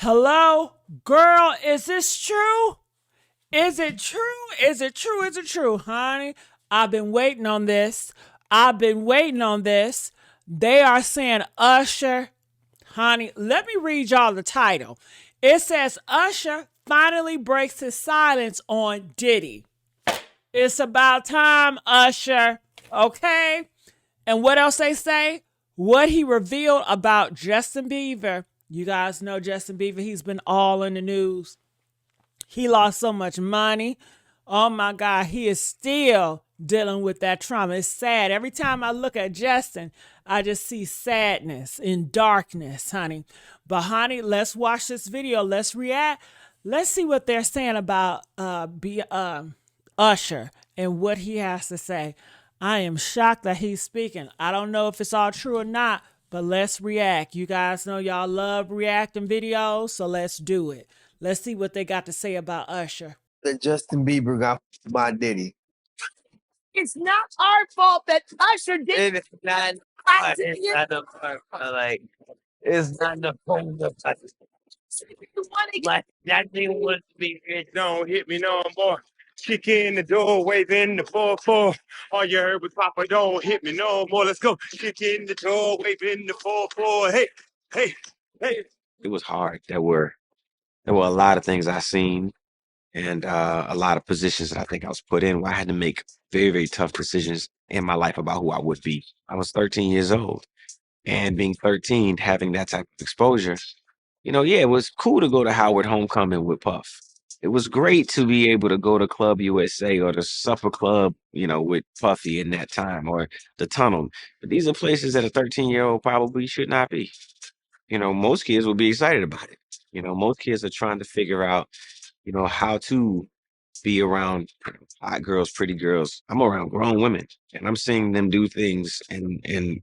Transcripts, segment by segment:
Hello? Girl, is this true? Is it true? Is it true? Is it true, honey? I've been waiting on this. I've been waiting on this. They are saying Usher. Honey, let me read y'all the title. It says Usher finally breaks his silence on Diddy. It's about time, Usher. Okay? And what else they say? What he revealed about Justin Bieber. You guys know Justin Bieber, he's been all in the news. He lost so much money. Oh my God, he is still dealing with that trauma. It's sad. Every time I look at Justin, I just see sadness and darkness, honey. But honey, let's watch this video. Let's react. Let's see what they're saying about Usher and what he has to say. I am shocked that he's speaking. I don't know if it's all true or not, but let's react. You guys know y'all love reacting videos, so let's do it. Let's see what they got to say about Usher. That Justin Bieber got by Diddy. It's not our fault that Usher did. It's not. It's not the part. Like it's not the phone. Like that thing wants to be rich. Don't hit me no more. Kick in the door, waving the 4-4. All you heard was Papa, don't hit me no more. Let's go. Kick in the door, waving the 4-4. Hey, hey, hey. It was hard. There were a lot of things I seen and a lot of positions that I think I was put in where I had to make very, very tough decisions in my life about who I would be. I was 13 years old, and being 13, having that type of exposure, yeah, it was cool to go to Howard Homecoming with Puff. It was great to be able to go to Club USA or the Supper Club, with Puffy in that time, or the Tunnel. But these are places that a 13-year-old probably should not be. Most kids will be excited about it. Most kids are trying to figure out, how to be around hot girls, pretty girls. I'm around grown women, and I'm seeing them do things and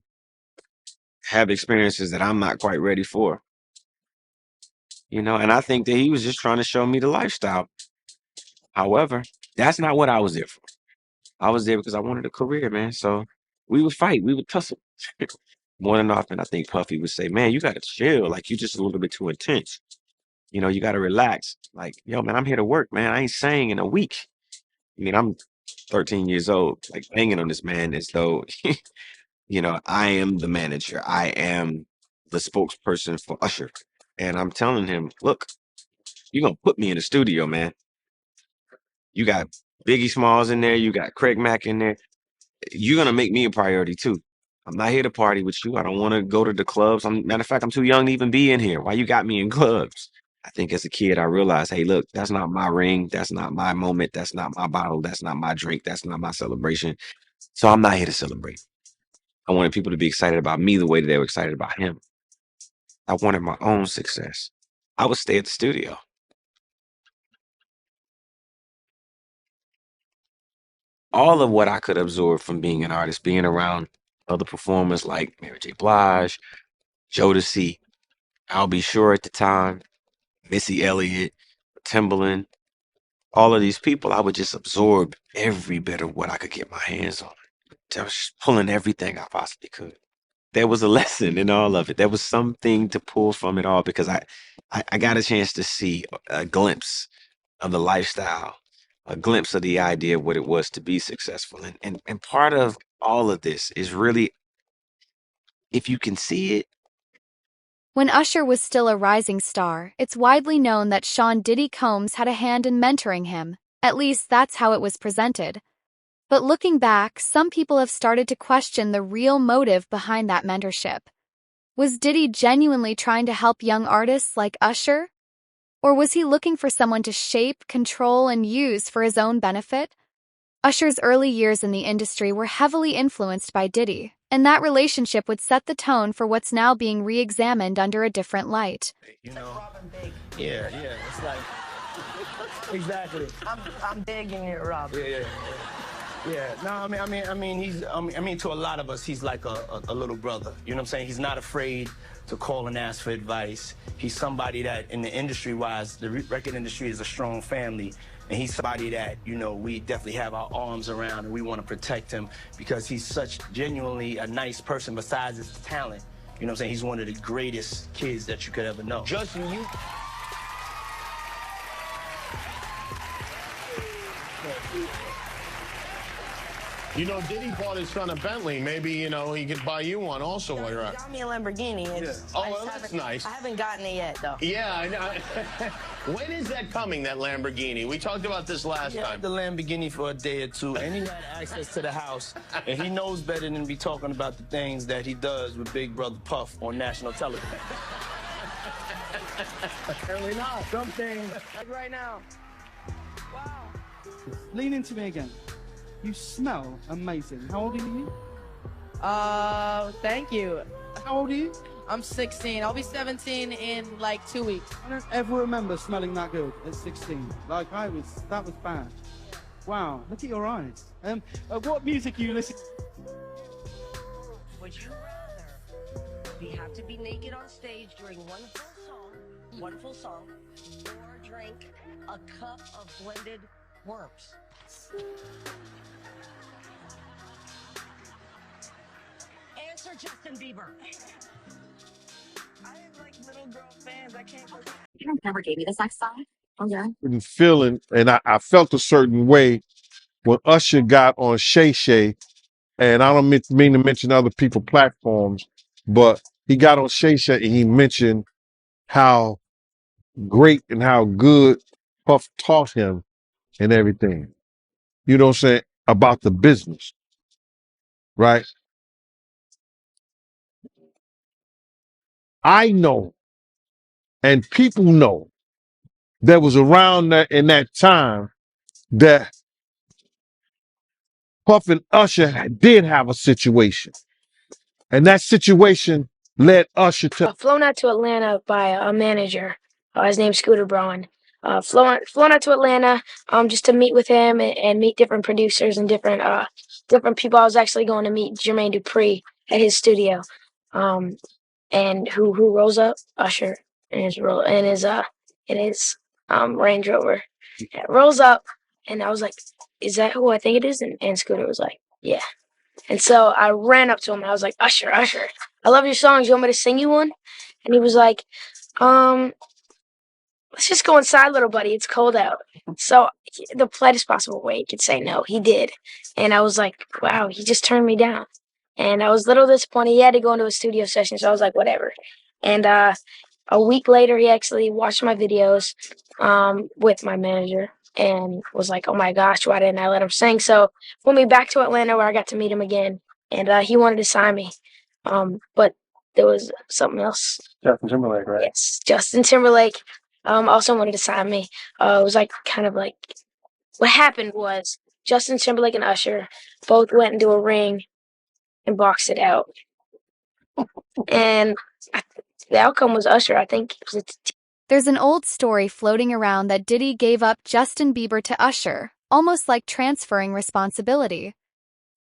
have experiences that I'm not quite ready for. And I think that he was just trying to show me the lifestyle. However, that's not what I was there for. I was there because I wanted a career, man. So we would fight, we would tussle. More than often, I think Puffy would say, "Man, you got to chill. Like, you're just a little bit too intense. You got to relax. Like, yo, man, I'm here to work, man. I ain't sang in a week." I mean, I'm 13 years old, like banging on this man as though, I am the manager. I am the spokesperson for Usher. And I'm telling him, look, you're going to put me in the studio, man. You got Biggie Smalls in there. You got Craig Mack in there. You're going to make me a priority too. I'm not here to party with you. I don't want to go to the clubs. Matter of fact, I'm too young to even be in here. Why you got me in clubs? I think as a kid, I realized, hey, look, that's not my ring. That's not my moment. That's not my bottle. That's not my drink. That's not my celebration. So I'm not here to celebrate. I wanted people to be excited about me the way that they were excited about him. I wanted my own success. I would stay at the studio. All of what I could absorb from being an artist, being around other performers like Mary J. Blige, Jodeci, I'll Be Sure at the time, Missy Elliott, Timbaland, all of these people, I would just absorb every bit of what I could get my hands on. I was just pulling everything I possibly could. There was a lesson in all of it. There was something to pull from it all because I got a chance to see a glimpse of the lifestyle, a glimpse of the idea of what it was to be successful. And part of all of this is really, if you can see it. When Usher was still a rising star, it's widely known that Sean Diddy Combs had a hand in mentoring him. At least that's how it was presented. But looking back, some people have started to question the real motive behind that mentorship. Was Diddy genuinely trying to help young artists like Usher? Or was he looking for someone to shape, control, and use for his own benefit? Usher's early years in the industry were heavily influenced by Diddy, and that relationship would set the tone for what's now being re-examined under a different light. Yeah, it's like exactly. I'm digging it, Rob. Yeah. No, I mean, to a lot of us, he's like a little brother. You know what I'm saying? He's not afraid to call and ask for advice. He's somebody that, in the industry-wise, the record industry is a strong family. And he's somebody that, we definitely have our arms around and we want to protect him because he's such genuinely a nice person besides his talent. You know what I'm saying? He's one of the greatest kids that you could ever know. Justin, You know, Diddy bought his son a Bentley. Maybe, you know, he could buy you one also while you're He out. got me a Lamborghini. Oh, well, that's nice. I haven't gotten it yet, though. Yeah, I know. When is that coming, that Lamborghini? We talked about this last time. The Lamborghini for a day or two, and he had access to the house, and he knows better than to be talking about the things that he does with Big Brother Puff on national television. Apparently not. Something. Like right now. Wow. Lean into me again. You smell amazing. How old are you? Thank you. How old are you? I'm 16. I'll be 17 in like 2 weeks. I don't ever remember smelling that good at 16. Like that was bad. Wow, look at your eyes. What music are you listening to? Would you rather have to be naked on stage during one full song, or drink a cup of blended worms? Answer Justin Bieber. I have like little girl fans. I can't. You never gave me the sex song. Oh yeah. Feeling, and I felt a certain way when Usher got on Shay Shay, and I don't mean to mention other people's platforms, but he got on Shay Shay and he mentioned how great and how good Puff taught him and everything. You know what I'm saying? About the business, right? I know, and people know, that was around that in that time that Puff and Usher did have a situation. And that situation led Usher to Flown out to Atlanta by a manager. His name's Scooter Braun. Flown out to Atlanta just to meet with him and meet different producers and different people. I was actually going to meet Jermaine Dupri at his studio. And who rolls up? Usher in his Range Rover. It rolls up, and I was like, "Is that who I think it is?" And Scooter was like, "Yeah." And so I ran up to him and I was like, Usher, I love your songs. You want me to sing you one? And he was like, let's just go inside, little buddy. It's cold out. So the politest possible way he could say no, he did. And I was like, wow, he just turned me down. And I was a little disappointed. He had to go into a studio session, so I was like, whatever. And a week later, he actually watched my videos with my manager and was like, oh my gosh, why didn't I let him sing? So flew me back to Atlanta where I got to meet him again. And he wanted to sign me. But there was something else. Justin Timberlake, right? Yes, Justin Timberlake also wanted to sign me. It was like kind of like what happened was Justin Timberlake and Usher both went into a ring and boxed it out. And the outcome was Usher. I think it was There's an old story floating around that Diddy gave up Justin Bieber to Usher, almost like transferring responsibility.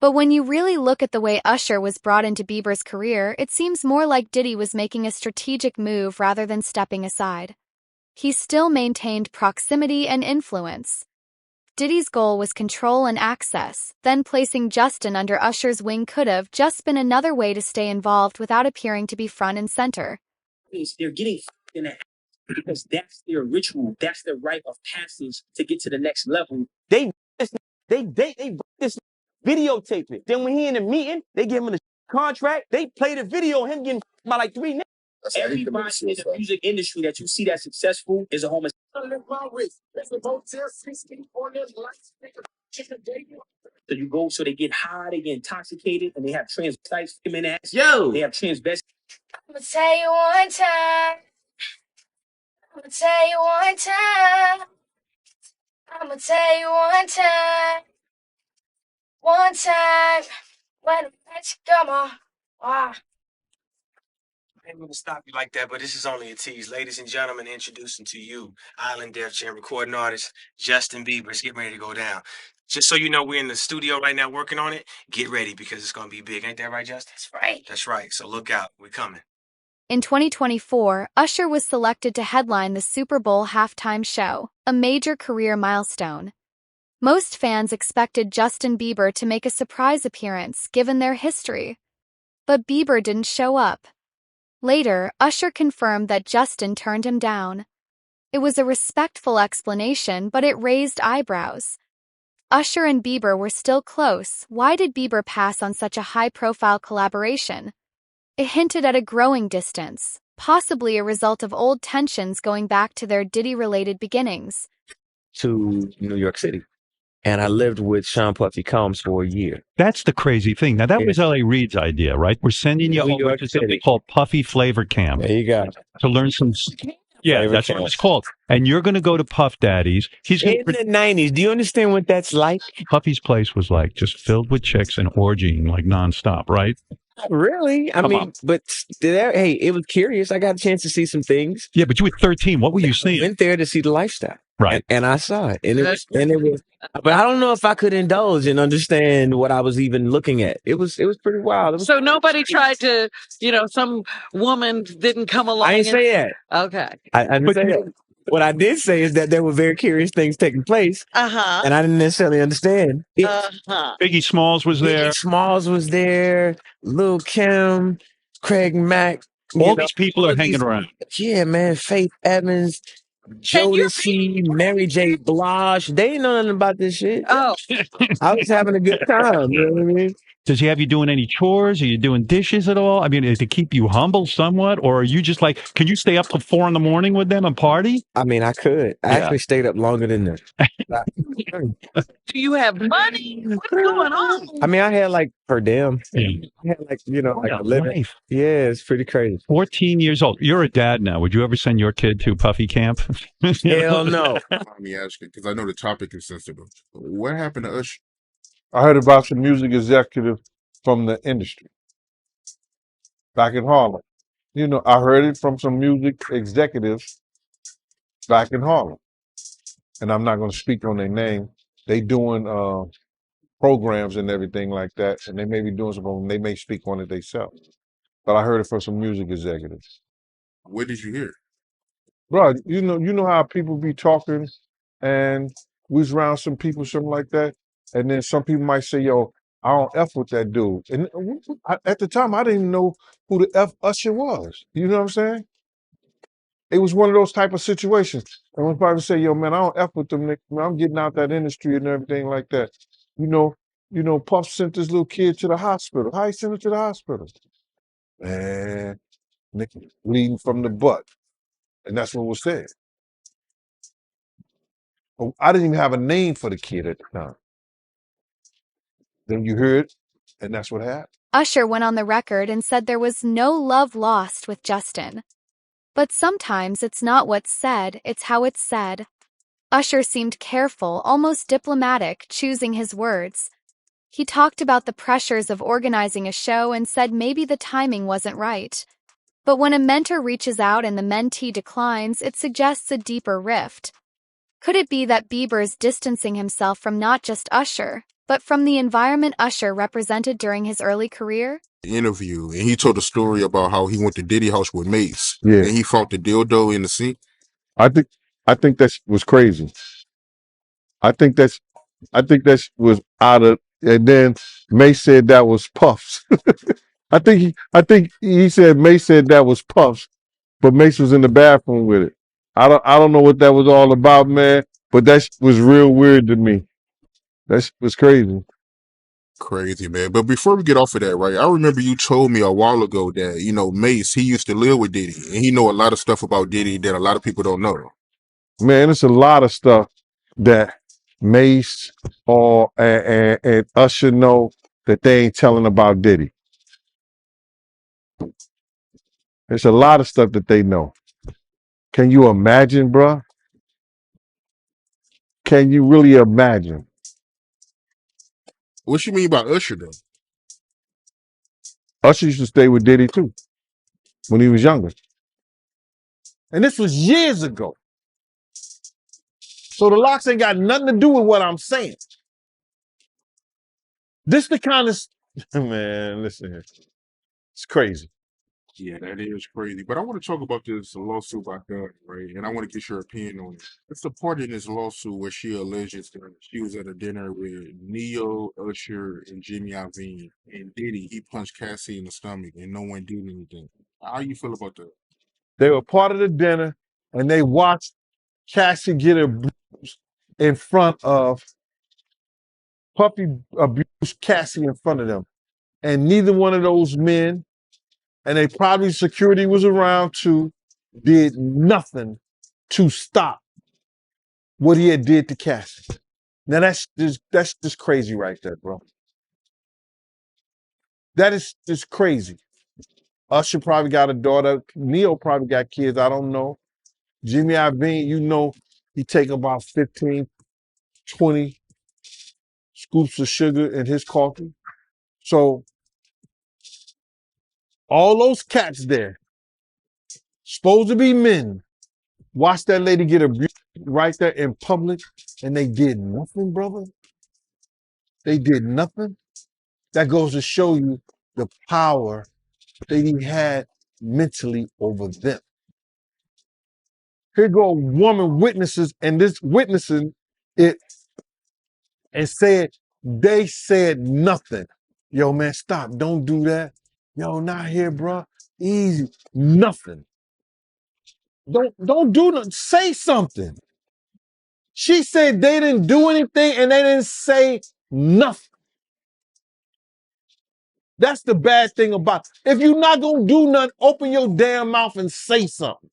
But when you really look at the way Usher was brought into Bieber's career, it seems more like Diddy was making a strategic move rather than stepping aside. He still maintained proximity and influence. Diddy's goal was control and access, then placing Justin under Usher's wing could have just been another way to stay involved without appearing to be front and center. They're getting in that because that's their ritual, that's their rite of passage to get to the next level. They this videotape it. Then when he in the meeting, they give him the contract. They play the video of him getting by like 3 niggas. Everybody in the music industry that you see that's successful is a homosexual. So you go, so they get high, they get intoxicated, and they have transvestites in ass. Yo, they have transvestites. I'm gonna tell you one time. I'm gonna tell you one time. I'm gonna tell you one time. One time. When let's come on. Wow. I ain't gonna stop you like that, but this is only a tease. Ladies and gentlemen, introducing to you Island Def Jam recording artist Justin Bieber. It's getting ready to go down. Just so you know, we're in the studio right now working on it. Get ready because it's gonna be big. Ain't that right, Justin? That's right. That's right. So look out. We're coming. In 2024, Usher was selected to headline the Super Bowl halftime show, a major career milestone. Most fans expected Justin Bieber to make a surprise appearance given their history. But Bieber didn't show up. Later, Usher confirmed that Justin turned him down. It was a respectful explanation, but it raised eyebrows. Usher and Bieber were still close. Why did Bieber pass on such a high-profile collaboration? It hinted at a growing distance, possibly a result of old tensions going back to their Diddy-related beginnings. To New York City. And I lived with Sean Puffy Combs for a year. That's the crazy thing. Now, that was L.A. Reid's idea, right? We're sending you New over York to something City. called Puffy Flavor Camp There you go. to learn some. Yeah, Flavor that's what it Camp. was called. And you're going to go to Puff Daddy's. He's going In the 90s. Do you understand what that's like? Puffy's place was like just filled with chicks and orgying like nonstop, right? Not really. I Come mean, on. but hey, it was curious. I got a chance to see some things. Yeah, but you were 13. What were you I seeing? went there to see the lifestyle. Right. And I saw it. And it was, but I don't know if I could indulge and understand what I was even looking at. It was pretty wild. It was, So nobody tried to, some woman didn't come along. I didn't say that. Okay. I didn't say that. What I did say is that there were very curious things taking place. Uh-huh. And I didn't necessarily understand it. Uh-huh. Biggie Smalls was there. Biggie Smalls was there. Lil' Kim, Craig Mack. All these people are hanging around. Yeah, man. Faith Evans, Jodeci, Mary J. Blige. They didn't know nothing about this shit. Oh. I was having a good time. You know what I mean? Does he have you doing any chores? Are you doing dishes at all? I mean, to keep you humble somewhat? Or are you just like, can you stay up till 4 a.m. with them and party? I mean, I could. I actually stayed up longer than them. Do you have money? What's going on? I mean, I had like per diem. Yeah. I had like, like What a a living. life. Yeah, it's pretty crazy. 14 years old. You're a dad now. Would you ever send your kid to Puffy camp? Hell no. Let me ask you, because I know the topic is sensitive. What happened to Usher? I heard about some music executive from the industry back in Harlem. I heard it from some music executives back in Harlem. And I'm not going to speak on their name. They doing programs and everything like that, and they may be doing something. They may speak on it themselves. But I heard it from some music executives. What did you hear? Bro, you know how people be talking, and we was around some people, something like that, and then some people might say, "Yo, I don't f with that dude." And at the time, I didn't even know who the f Usher was. You know what I'm saying? It was one of those type of situations. And when people say, "Yo, man, I don't f with them, niggas, man, I'm getting out that industry and everything like that." Puff sent this little kid to the hospital. How he sent him to the hospital? Man, nigga, bleeding from the butt. And that's what was said. But I didn't even have a name for the kid at the time. Then you heard, and that's what happened. Usher went on the record and said there was no love lost with Justin. But sometimes it's not what's said, it's how it's said. Usher seemed careful, almost diplomatic, choosing his words. He talked about the pressures of organizing a show and said maybe the timing wasn't right. But when a mentor reaches out and the mentee declines, it suggests a deeper rift. Could it be that Bieber's distancing himself from not just Usher, but from the environment Usher represented during his early career? Interview, and he told a story about how he went to Diddy house with Mace, Yeah. and he fought the dildo in the sink. I think that was crazy. I think that was out of, and then May said that was Puffs. I think he said May said that was Puffs, but Mace was in the bathroom with it. I don't know what that was all about, man, but that was real weird to me. That was crazy. Crazy, man. But before we get off of that, right, I remember you told me a while ago that, Mace, he used to live with Diddy, and he know a lot of stuff about Diddy that a lot of people don't know. Man, it's a lot of stuff that Mace and Usher know that they ain't telling about Diddy. There's a lot of stuff that they know. Can you imagine, bruh? Can you really imagine? What you mean by Usher, though? Usher used to stay with Diddy too when he was younger. And this was years ago. So the locks ain't got nothing to do with what I'm saying. This the kind of man, listen here. It's crazy. Yeah, that is crazy. But I want to talk about this lawsuit by Doug, right? And I want to get your opinion on it. It's a part in this lawsuit where she alleges that she was at a dinner with Neo, Usher, and Jimmy Iovine. And Diddy, he punched Cassie in the stomach and no one did anything. How you feel about that? They were part of the dinner and they watched Cassie get her bruised in front of Puffy abused Cassie in front of them. And neither one of those men, and they probably security was around too, did nothing to stop what he had did to Cassie. Now that's just crazy right there, bro. That is just crazy. Usher probably got a daughter. Neo probably got kids. I don't know. Jimmy Iovine, you know, he take about 15, 20 scoops of sugar in his coffee. So all those cats there, supposed to be men, watch that lady get abused right there in public, and they did nothing, brother. They did nothing. That goes to show you the power that he had mentally over them. Here go a woman witnesses, and this witnessing it and said they said nothing. Yo, man, stop. Don't do that. Yo, not here, bro. Easy. Nothing. Don't do nothing. Say something. She said they didn't do anything and they didn't say nothing. That's the bad thing about it. If you're not gonna do nothing, open your damn mouth and say something.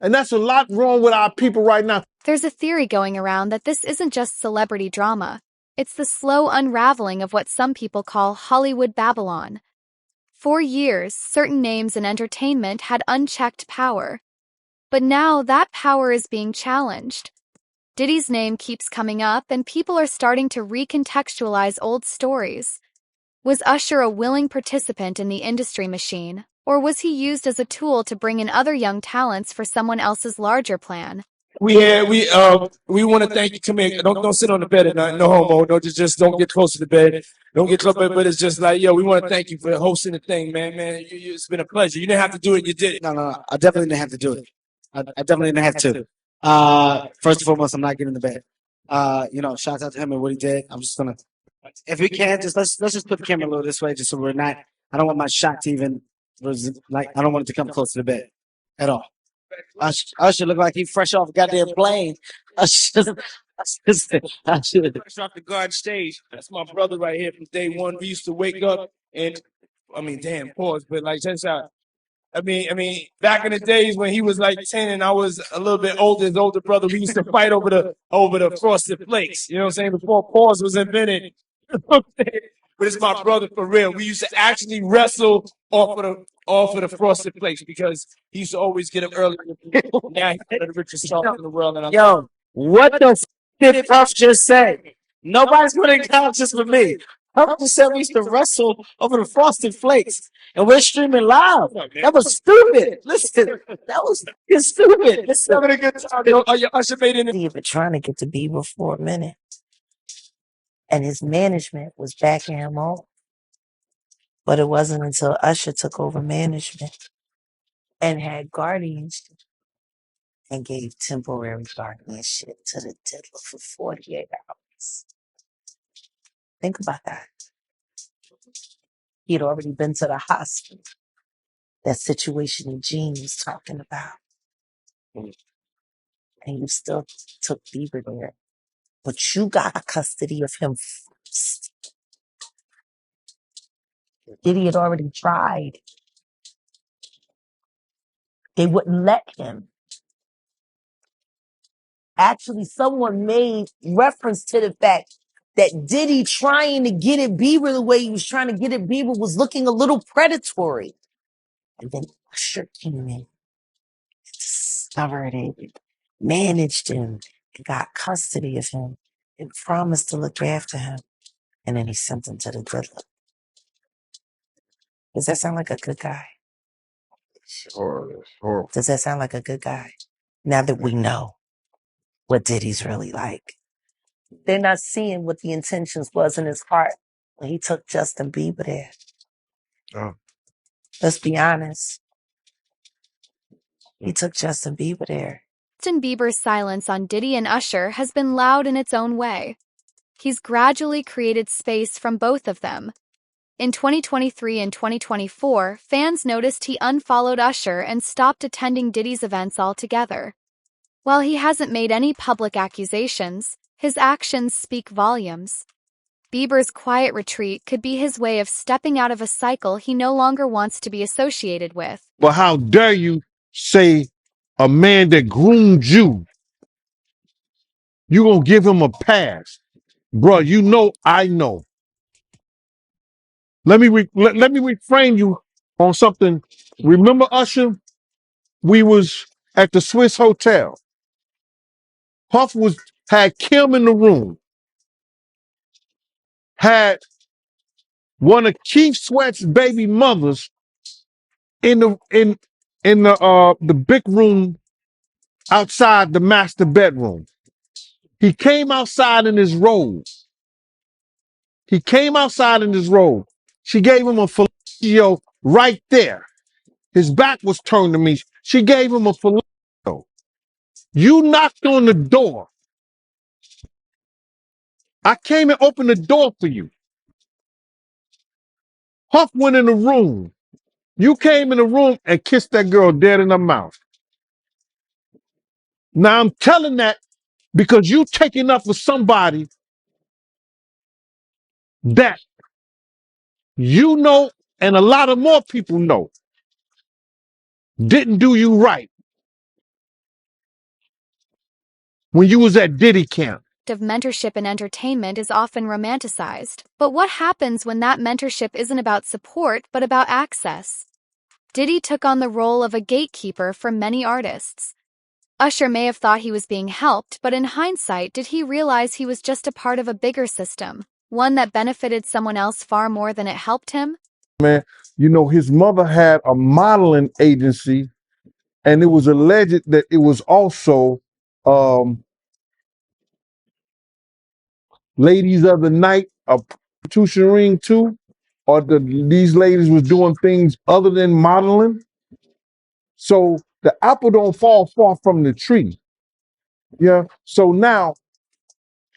And that's a lot wrong with our people right now. There's a theory going around that this isn't just celebrity drama. It's the slow unraveling of what some people call Hollywood Babylon. For years, certain names in entertainment had unchecked power. But now that power is being challenged. Diddy's name keeps coming up, and people are starting to recontextualize old stories. Was Usher a willing participant in the industry machine, or was he used as a tool to bring in other young talents for someone else's larger plan? We want to thank you. Come here. Don't sit on the bed at night. No homo. No, just don't get close to the bed. Don't get close. But it's just like, yo, we want to thank you for hosting the thing, man. It's been a pleasure. You didn't have to do it. You did it. No. I definitely didn't have to do it. I definitely didn't have to. First and foremost, I'm not getting in the bed. Shout out to him and what he did. I'm just gonna, if we can, let's just put the camera a little this way, just so we're not. I don't want my shot to even I don't want it to come close to the bed at all. Usher look like he fresh off a goddamn plane. Usher, Fresh off the guard stage. That's my brother right here from day one. We used to wake up and, damn, pause, but like, check this out. Back in the days when he was like 10 and I was a little bit older, his older brother, we used to fight over the frosted flakes. You know what I'm saying? Before pause was invented. But it's my brother for real. We used to actually wrestle off of the frosted flakes because he used to always get up early. Now he's one of the richest songs in the world. And yo, what the did Puff just say? Nobody's gonna acknowledge this for me. Puff just said we used to wrestle over the frosted flakes, and we're streaming live. That was stupid. Listen, that was stupid. Listen, having a good time. Usher made it. You've been trying to get to Bieber for a minute. And his management was backing him off. But it wasn't until Usher took over management and had guardianship and gave temporary guardianship to the diddler for 48 hours. Think about that. He'd already been to the hospital. That situation that Gene was talking about. And you still took Bieber there. But you got custody of him first. Diddy had already tried. They wouldn't let him. Actually, someone made reference to the fact that Diddy trying to get at Bieber the way he was trying to get at Bieber was looking a little predatory. And then Usher came in and discovered it, managed him, and got custody of him, and promised to look after him. And then he sent him to the diddler. Does that sound like a good guy? Sure. Does that sound like a good guy? Now that we know what Diddy's really like. They're not seeing what the intentions was in his heart when he took Justin Bieber there. Oh. Let's be honest. He took Justin Bieber there. Justin Bieber's silence on Diddy and Usher has been loud in its own way. He's gradually created space from both of them. In 2023 and 2024, fans noticed he unfollowed Usher and stopped attending Diddy's events altogether. While he hasn't made any public accusations, his actions speak volumes. Bieber's quiet retreat could be his way of stepping out of a cycle he no longer wants to be associated with. But how dare you say a man that groomed you, you gonna give him a pass? Bruh, you know I know. Let me reframe you on something. Remember Usher? We was at the Swiss Hotel. Puff had Kim in the room, had one of Keith Sweat's baby mothers in the big room outside the master bedroom. He came outside in his robe. He came outside in his robe. She gave him a fellatio right there. His back was turned to me. She gave him a fellatio. You knocked on the door. I came and opened the door for you. Huff went in the room. You came in the room and kissed that girl dead in her mouth. Now I'm telling that because you taking up for somebody that you know and a lot of more people know didn't do you right when you was at Diddy camp. Of mentorship in entertainment is often romanticized, but what happens when that mentorship isn't about support but about access? Diddy took on the role of a gatekeeper for many artists. Usher may have thought he was being helped, but in hindsight, did he realize he was just a part of a bigger system, one that benefited someone else far more than it helped him? Man, you know, his mother had a modeling agency, and it was alleged that it was also ladies of the night, a prostitution ring too, or these ladies was doing things other than modeling. So the apple don't fall far from the tree. Yeah. So now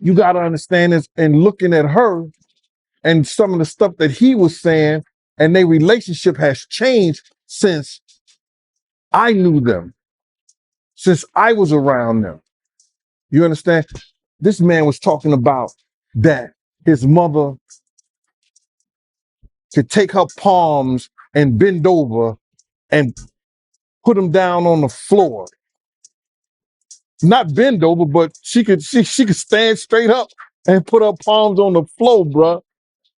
you got to understand this and looking at her and some of the stuff that he was saying, and their relationship has changed since I knew them, since I was around them. You understand? This man was talking about that his mother could take her palms and bend over and put them down on the floor. Not bend over, but she could stand straight up and put her palms on the floor, bruh.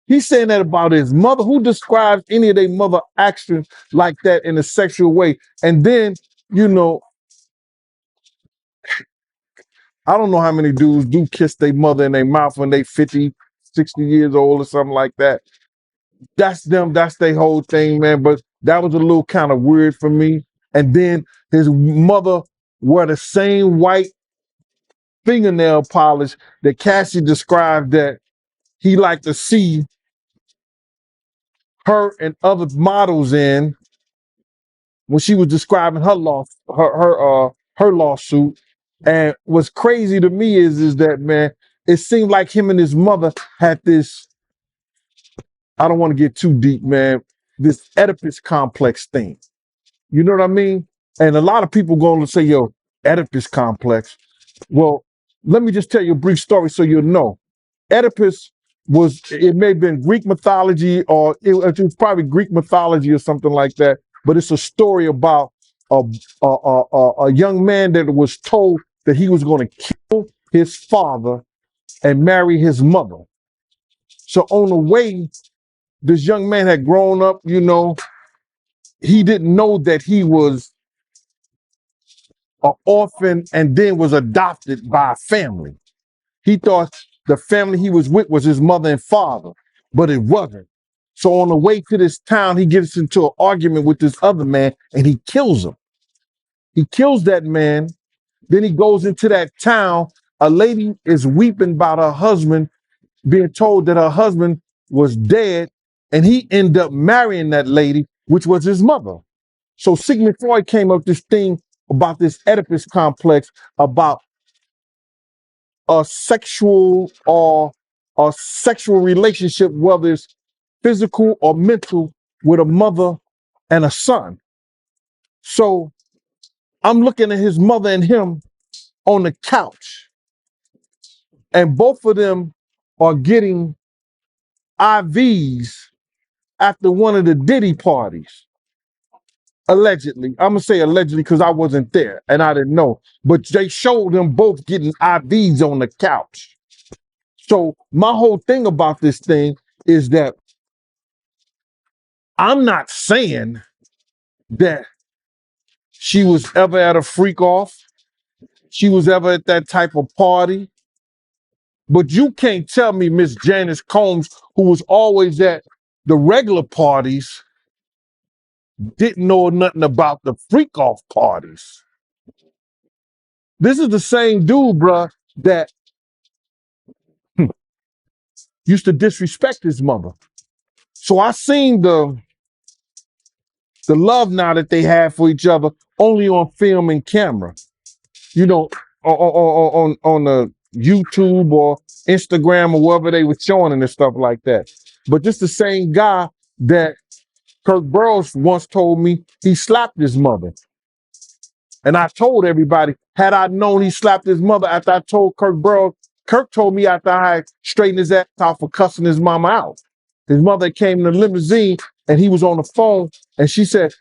He's saying that about his mother. Who describes any of their mother actions like that in a sexual way? And then, you know, I don't know how many dudes do kiss their mother in their mouth when they 50, 60 years old or something like that. That's them. That's their whole thing, man. But that was a little kind of weird for me. And then his mother wore the same white fingernail polish that Cassie described that he liked to see her and other models in when she was describing her lawsuit. And what's crazy to me is that, man, it seemed like him and his mother had this, I don't want to get too deep, man, this Oedipus complex thing. You know what I mean? And a lot of people going to say, yo, Oedipus complex. Well, let me just tell you a brief story so you'll know. Oedipus it may have been Greek mythology, or it was probably Greek mythology or something like that, but it's a story about a young man that was told that he was going to kill his father and marry his mother. So on the way, this young man had grown up, you know, he didn't know that he was an orphan and then was adopted by a family. He thought the family he was with was his mother and father, but it wasn't. So on the way to this town, he gets into an argument with this other man and he kills him. He kills that man. Then he goes into that town. A lady is weeping about her husband, being told that her husband was dead, and he ended up marrying that lady, which was his mother. So Sigmund Freud came up with this thing about this Oedipus complex, about a sexual relationship, whether it's physical or mental, with a mother and a son. So I'm looking at his mother and him on the couch, and both of them are getting IVs after one of the Diddy parties. Allegedly. I'm going to say allegedly because I wasn't there and I didn't know. But they showed them both getting IVs on the couch. So my whole thing about this thing is that I'm not saying that she was ever at a freak off. She was ever at that type of party. But you can't tell me Miss Janice Combs, who was always at the regular parties, didn't know nothing about the freak off parties. This is the same dude, bruh, that used to disrespect his mother. So I seen the love now that they have for each other only on film and camera. You know, on the YouTube or Instagram or wherever they were showing and stuff like that. But this the same guy that Kirk Burrows once told me he slapped his mother. And I told everybody, had I known he slapped his mother after I told Kirk Burrows, Kirk told me after I had straightened his ass out for cussing his mama out. His mother came in the limousine and he was on the phone and she said,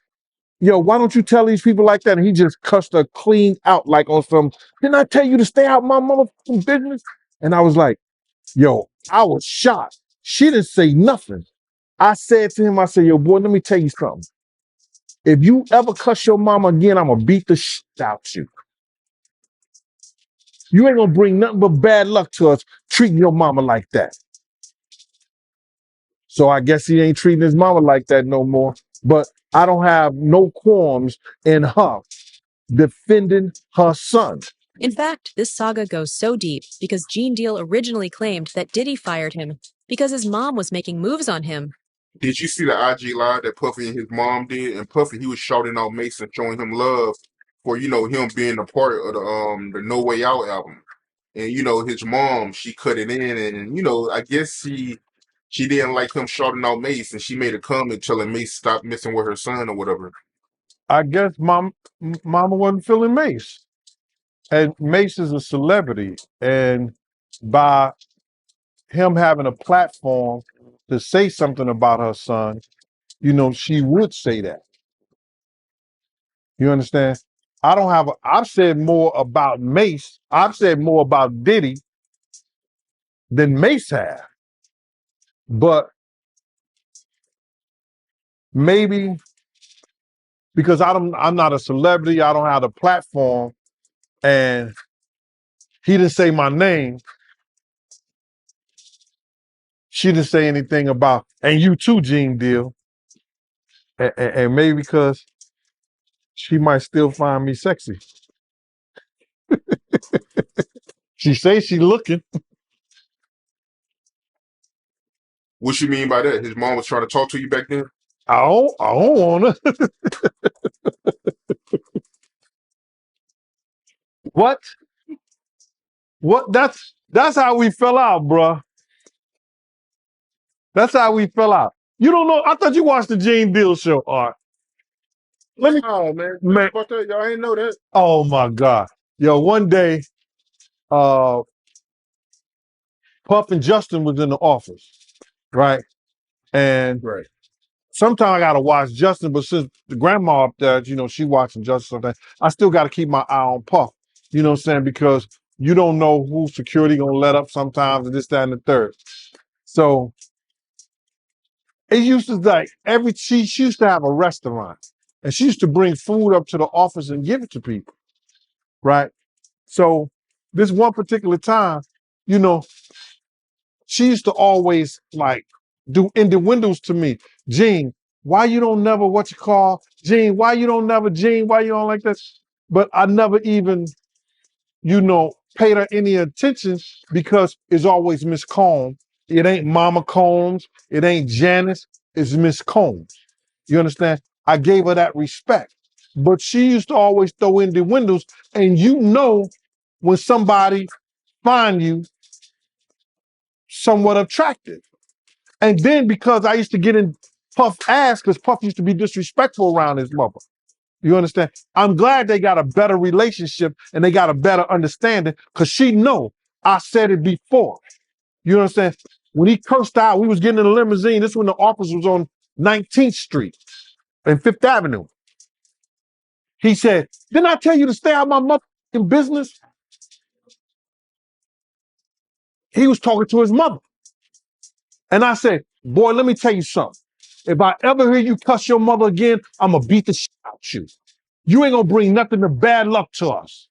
yo, why don't you tell these people like that? And he just cussed her clean out like on some, didn't I tell you to stay out my motherfucking business? And I was like, yo, I was shocked. She didn't say nothing. I said to him, I said, yo, boy, let me tell you something. If you ever cuss your mama again, I'm gonna beat the shit out you. You ain't gonna bring nothing but bad luck to us treating your mama like that. So I guess he ain't treating his mama like that no more. But I don't have no qualms in her defending her son. In fact, this saga goes so deep because Gene Deal originally claimed that Diddy fired him because his mom was making moves on him. Did you see the IG live that Puffy and his mom did? And Puffy, he was shouting out Mason, showing him love for, you know, him being a part of the No Way Out album. And, you know, his mom, she cut it in and, you know, I guess she didn't like him shouting out Mace and she made a comment telling Mace stop messing with her son or whatever. I guess mama wasn't feeling Mace. And Mace is a celebrity. And by him having a platform to say something about her son, you know, she would say that. You understand? I've said more about Mace. I've said more about Diddy than Mace have. But maybe because I'm not a celebrity, I don't have the platform, and he didn't say my name. She didn't say anything about, and you too, Gene Deal. And maybe because she might still find me sexy. She says she looking. What you mean by that? His mom was trying to talk to you back then? I don't want to. What? What? That's how we fell out, bruh. That's how we fell out. You don't know? I thought you watched the Gene Deal show, Art. Let me. Oh man, Man. about that? Y'all ain't know that. Oh my God. Yo, one day, Puff and Justin was in the office, right? And Right. sometimes I gotta watch Justin, but since the grandma up there, you know, she watching Justin sometimes, I still gotta keep my eye on Puff. You know what I'm saying? Because you don't know who security gonna let up sometimes, and this, that, and the third. So it used to like she used to have a restaurant, and she used to bring food up to the office and give it to people, right? So this one particular time, you know, she used to always like do innuendos to me. Gene, why you don't never Gene, why you don't never Gene, why you don't like that? But I never even, you know, paid her any attention because it's always Miss Combs. It ain't Mama Combs. It ain't Janice. It's Miss Combs. You understand? I gave her that respect. But she used to always throw in the windows, and you know when somebody find you somewhat attractive. And then because I used to get in Puff ass, because Puff used to be disrespectful around his mother. You understand? I'm glad they got a better relationship and they got a better understanding because she know I said it before. You understand? When he cursed out, we was getting in a limousine. This when the office was on 19th Street and Fifth Avenue. He said, "Didn't I tell you to stay out of my motherfucking business?" He was talking to his mother. And I said, "Boy, let me tell you something. If I ever hear you cuss your mother again, I'm going to beat the shit out you. You ain't going to bring nothing but bad luck to us.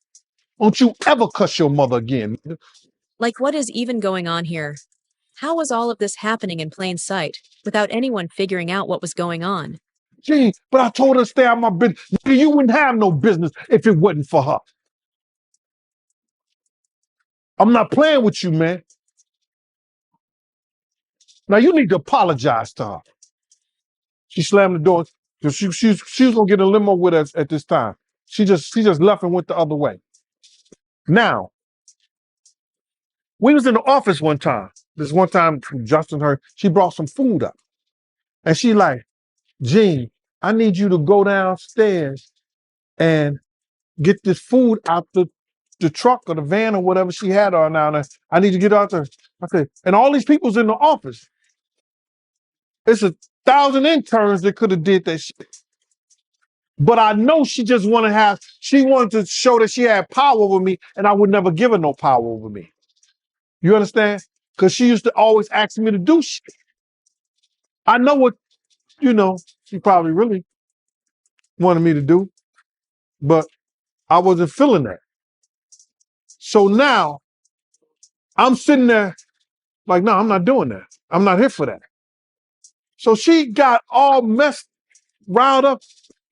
Don't you ever cuss your mother again." Like, what is even going on here? How was all of this happening in plain sight, without anyone figuring out what was going on? Gee, but I told her to stay out of my business. You wouldn't have no business if it wasn't for her. I'm not playing with you, man. Now you need to apologize to her. She slammed the door because she was gonna get a limo with us at this time. She just left and went the other way. Now, we was in the office one time. This one time, Justin, she brought some food up. And she like, "Gene, I need you to go downstairs and get this food out the truck or the van or whatever she had on down there. I need to get out there." I said, and all these people's in the office. It's 1,000 interns that could have did that shit. But I know she just she wanted to show that she had power over me, and I would never give her no power over me. You understand? Because she used to always ask me to do shit. I know what, she probably really wanted me to do, but I wasn't feeling that. So now I'm sitting there like, no, I'm not doing that. I'm not here for that. So she got all messed, riled up.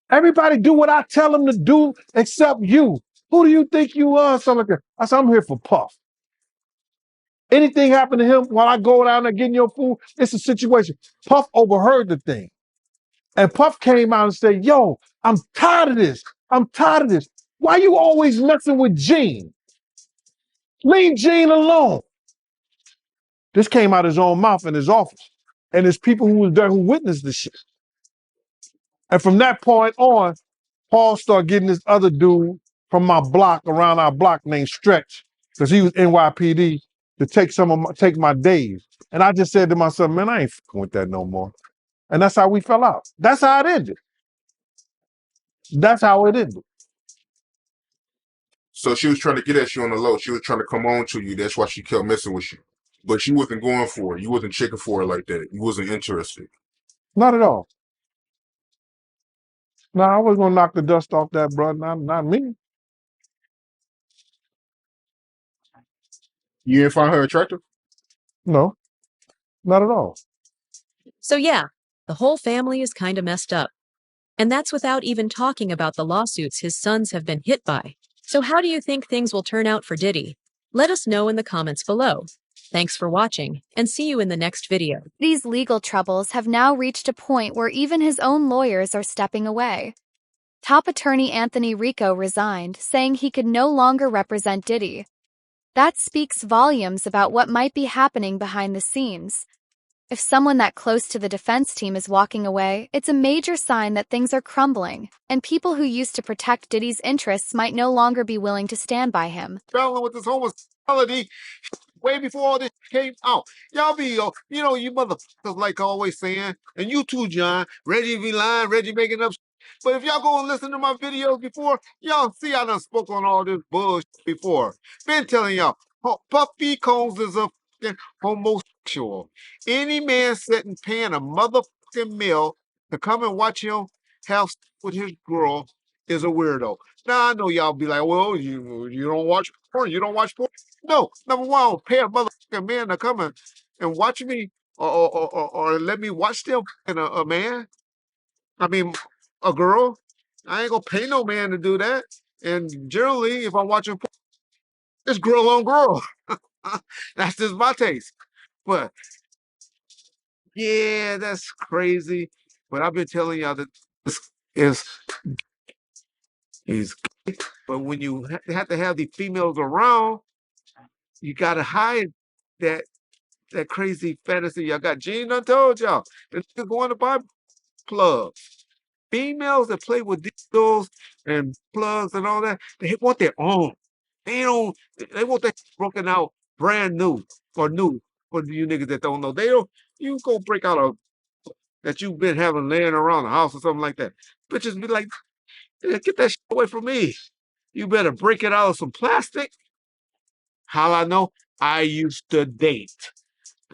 "Everybody do what I tell them to do except you. Who do you think you are?" Something like that. I said, "I'm here for Puff. Anything happen to him while I go down there getting your food, it's a situation." Puff overheard the thing. And Puff came out and said, "Yo, I'm tired of this. I'm tired of this. Why you always messing with Gene? Leave Gene alone." This came out his own mouth in his office. And there's people who was there who witnessed the shit. And from that point on, Paul started getting this other dude from my block, around our block, named Stretch, because he was NYPD, to take my days. And I just said to myself, man, I ain't fucking with that no more. And that's how we fell out. That's how it ended. That's how it ended. So she was trying to get at you on the low. She was trying to come on to you. That's why she kept messing with you. But you wasn't going for it. You wasn't checking for it like that. You wasn't interested. Not at all. No, I was gonna knock the dust off that, bro. Not me. You didn't find her attractive? No, not at all. So yeah, the whole family is kinda messed up. And that's without even talking about the lawsuits his sons have been hit by. So how do you think things will turn out for Diddy? Let us know in the comments below. Thanks for watching, and see you in the next video. These legal troubles have now reached a point where even his own lawyers are stepping away. Top attorney Anthony Rico resigned, saying he could no longer represent Diddy. That speaks volumes about what might be happening behind the scenes. If someone that close to the defense team is walking away, it's a major sign that things are crumbling, and people who used to protect Diddy's interests might no longer be willing to stand by him. Battling with this homosexuality way before all this came out. Y'all be, you motherfuckers like always saying, and you too, John, Reggie be lying, Reggie making up. But if y'all go and listen to my videos before, y'all see I done spoke on all this bullshit before. Been telling y'all, Puffy Combs is a fucking homosexual. Any man sitting paying a motherfucking meal to come and watch him have sex with his girl is a weirdo. Now I know y'all be like, well, you don't watch porn, you don't watch porn. No, number one, I don't pay a motherfucking man to come and watch me or let me watch them and a man. I mean, a girl. I ain't gonna pay no man to do that. And generally, if I'm watching porn, it's girl on girl. That's just my taste. But yeah, that's crazy. But I've been telling y'all that this is but when you have to have these females around, you gotta hide that crazy fantasy y'all got. Gene done told y'all. The niggas going to buy plugs. Females that play with dildos and plugs and all that, they want their own. They want that broken out brand new or new. For you niggas that don't know, they don't. You go break out a that you've been having laying around the house or something like that. Bitches be like, "Yeah, get that shit away from me. You better break it out of some plastic." How I know? I used to date.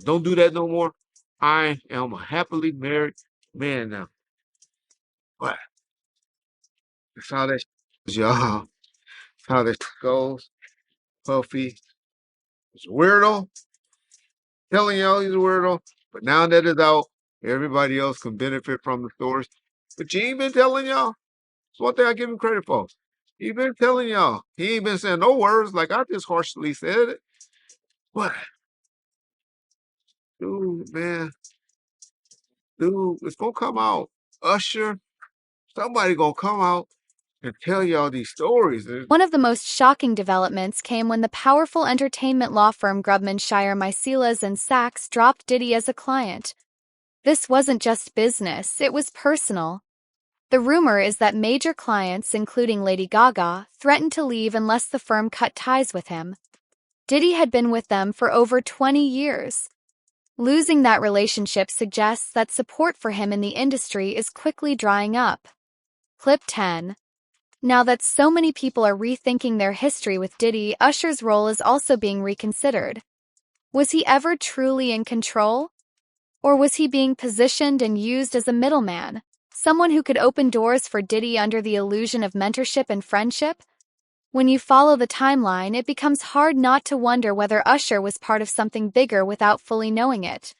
Don't do that no more. I am a happily married man now. But that's how that goes, y'all. That's how that goes. Puffy is a weirdo. Telling y'all he's a weirdo. But now that it's out, everybody else can benefit from the stories. But you ain't been telling y'all. That's one thing I give him credit for. He been telling y'all. He ain't been saying no words like I just harshly said it. But dude, man, dude, it's gonna come out. Usher, somebody gonna come out and tell y'all these stories. One of the most shocking developments came when the powerful entertainment law firm Grubman Shire Mycelas and Sachs dropped Diddy as a client. This wasn't just business, it was personal. The rumor is that major clients, including Lady Gaga, threatened to leave unless the firm cut ties with him. Diddy had been with them for over 20 years. Losing that relationship suggests that support for him in the industry is quickly drying up. Clip 10. Now that so many people are rethinking their history with Diddy, Usher's role is also being reconsidered. Was he ever truly in control? Or was he being positioned and used as a middleman? Someone who could open doors for Diddy under the illusion of mentorship and friendship? When you follow the timeline, it becomes hard not to wonder whether Usher was part of something bigger without fully knowing it.